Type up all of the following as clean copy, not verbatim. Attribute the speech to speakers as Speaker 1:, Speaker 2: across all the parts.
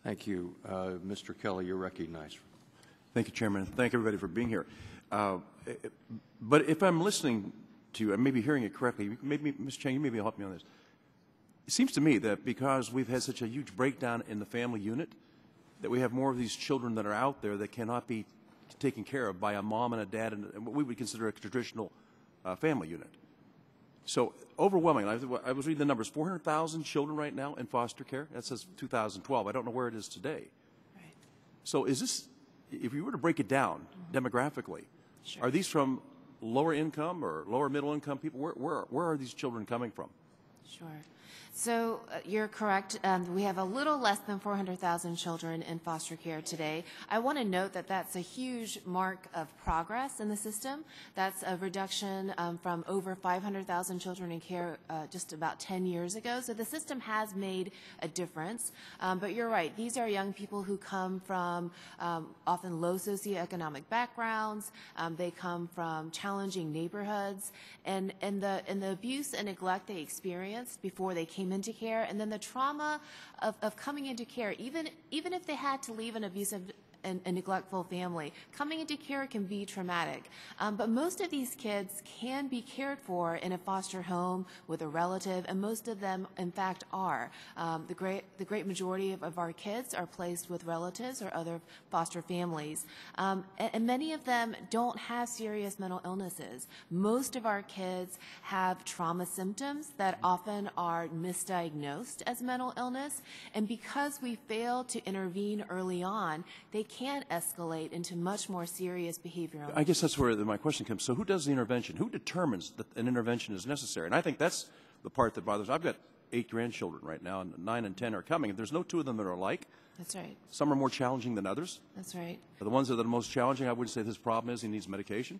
Speaker 1: Thank you. Mr. Kelly, you're recognized.
Speaker 2: Thank you, Chairman. Thank everybody for being here. But if I'm listening to you, I may be hearing it correctly, maybe, Ms. Chang, you maybe help me on this. It seems to me that because we've had such a huge breakdown in the family unit, that we have more of these children that are out there that cannot be taken care of by a mom and a dad and what we would consider a traditional family unit. So overwhelmingly, I was reading the numbers, 400,000 children right now in foster care. That says 2012. I don't know where it is today.
Speaker 3: Right.
Speaker 2: So is this, if you were to break it down demographically,
Speaker 3: Sure.
Speaker 2: are these from lower income or lower middle income people? Where are these children coming from?
Speaker 3: Sure. So you're correct. We have a little less than 400,000 children in foster care today. I want to note that that's a huge mark of progress in the system. That's a reduction from over 500,000 children in care just about 10 years ago. So the system has made a difference. But you're right. These are young people who come from often low socioeconomic backgrounds. They come from challenging neighborhoods. And the abuse and neglect they experienced before they came into care, and then the trauma of coming into care, even if they had to leave an abusive and neglectful family, coming into care can be traumatic. But most of these kids can be cared for in a foster home with a relative, and most of them, in fact, are. The great majority of our kids are placed with relatives or other foster families. And many of them don't have serious mental illnesses. Most of our kids have trauma symptoms that often are misdiagnosed as mental illness, and because we fail to intervene early on, they can escalate into much more serious behavioral.
Speaker 2: I guess that's where my question comes. So who does the intervention? Who determines that an intervention is necessary? And I think that's the part that bothers. I've got 8 grandchildren right now, and 9 and 10 are coming. And there's no 2 of them that are alike.
Speaker 3: That's right.
Speaker 2: Some are more challenging than others.
Speaker 3: That's right.
Speaker 2: For the ones that are the most challenging, I would say this problem is he needs medication.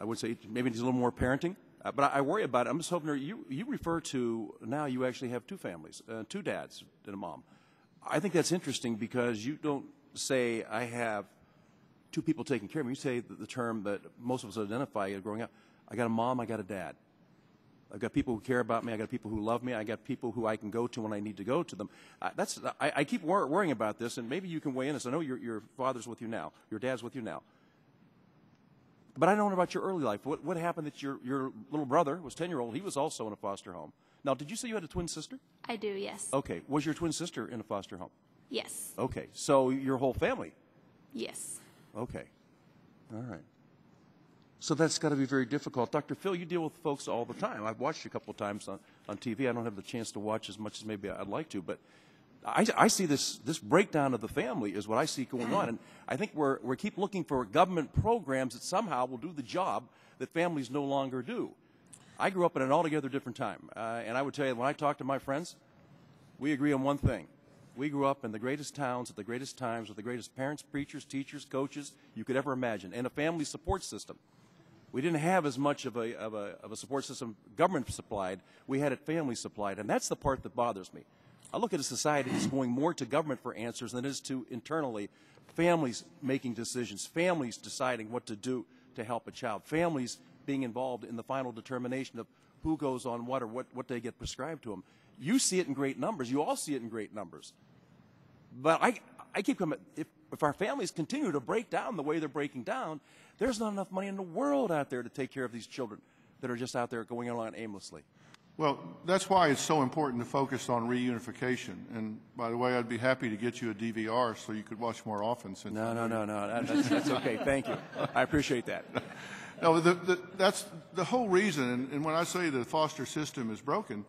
Speaker 2: I would say maybe he needs a little more parenting. But I worry about it. I'm just hoping you refer to now you actually have 2 families, 2 dads and a mom. I think that's interesting because you don't say I have 2 people taking care of me. You say the term that most of us identify growing up. I got a mom, I got a dad. I've got people who care about me. I got people who love me. I got people who I can go to when I need to go to them. I keep worrying about this, and maybe you can weigh in. I know your father's with you now. Your dad's with you now. But I don't know about your early life. What happened that your little brother was 10-year-old. He was also in a foster home. Now, did you say you had a twin sister?
Speaker 4: I do, yes.
Speaker 2: Okay. Was your twin sister in a foster home?
Speaker 4: Yes.
Speaker 2: Okay. So your whole family?
Speaker 4: Yes.
Speaker 2: Okay. All right. So that's got to be very difficult. Dr. Phil, you deal with folks all the time. I've watched you a couple of times on TV. I don't have the chance to watch as much as maybe I'd like to, but I see this breakdown of the family is what I see going on. And I think we keep looking for government programs that somehow will do the job that families no longer do. I grew up in an altogether different time. And I would tell you, when I talk to my friends, we agree on one thing. We grew up in the greatest towns at the greatest times with the greatest parents, preachers, teachers, coaches you could ever imagine, and a family support system. We didn't have as much of a support system government supplied. We had it family supplied, and that's the part that bothers me. I look at a society that's going more to government for answers than it is to internally families making decisions, families deciding what to do to help a child, families being involved in the final determination of who goes on what or what they get prescribed to them. You see it in great numbers. You all see it in great numbers. But I keep coming, if our families continue to break down the way they're breaking down, there's not enough money in the world out there to take care of these children that are just out there going along aimlessly.
Speaker 5: Well, that's why it's so important to focus on reunification. And by the way, I'd be happy to get you a DVR so you could watch more often. Since
Speaker 2: No. That's okay. Thank you. I appreciate that.
Speaker 5: No, that's the whole reason. And when I say the foster system is broken,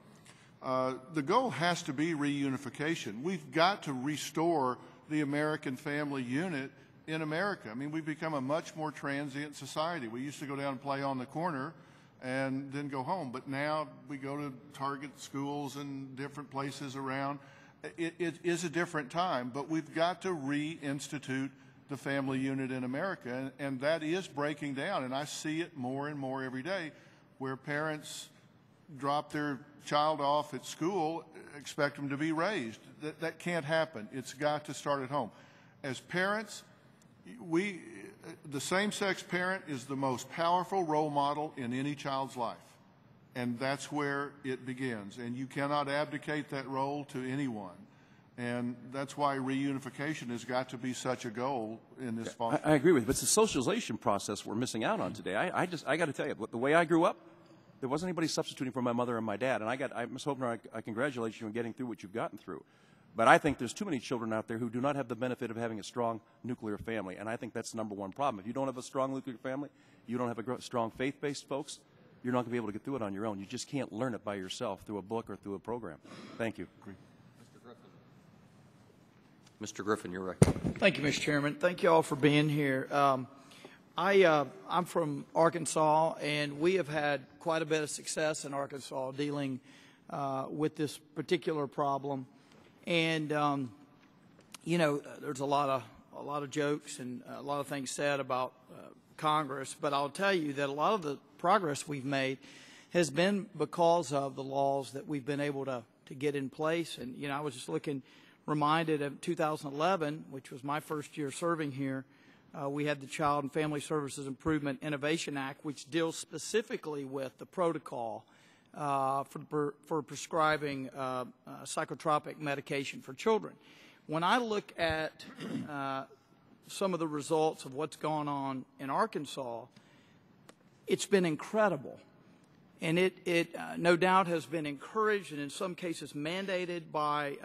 Speaker 5: the goal has to be reunification. We've got to restore the American family unit in America. I mean, we've become a much more transient society. We used to go down and play on the corner and then go home. But now we go to Target schools and different places around. It is a different time, but we've got to reinstitute the family unit in America, and that is breaking down. And I see it more and more every day where parents drop their child off at school, expect them to be raised. That can't happen. It's got to start at home. As parents, the same-sex parent is the most powerful role model in any child's life, and that's where it begins. And you cannot abdicate that role to anyone. And that's why reunification has got to be such a goal in this foster.
Speaker 2: I agree with you, but it's the socialization process we're missing out on today. I got to tell you, the way I grew up, there wasn't anybody substituting for my mother and my dad, and I'm just hoping I congratulate you on getting through what you've gotten through. But I think there's too many children out there who do not have the benefit of having a strong nuclear family, and I think that's the number one problem. If you don't have a strong nuclear family, you don't have a strong faith-based folks, you're not going to be able to get through it on your own. You just can't learn it by yourself through a book or through a program. Thank you.
Speaker 1: Mr. Griffin, you're recognized.
Speaker 4: Thank you, Mr. Chairman. Thank you all for being here. I'm from Arkansas, and we have had quite a bit of success in Arkansas dealing with this particular problem. And you know, there's a lot of jokes and a lot of things said about Congress, but I'll tell you that a lot of the progress we've made has been because of the laws that we've been able to get in place. And you know, I was just reminded of 2011, which was my first year serving here. We had the Child and Family Services Improvement Innovation Act, which deals specifically with the protocol for prescribing psychotropic medication for children. When I look at some of the results of what's gone on in Arkansas, it's been incredible. And it no doubt has been encouraged and in some cases mandated by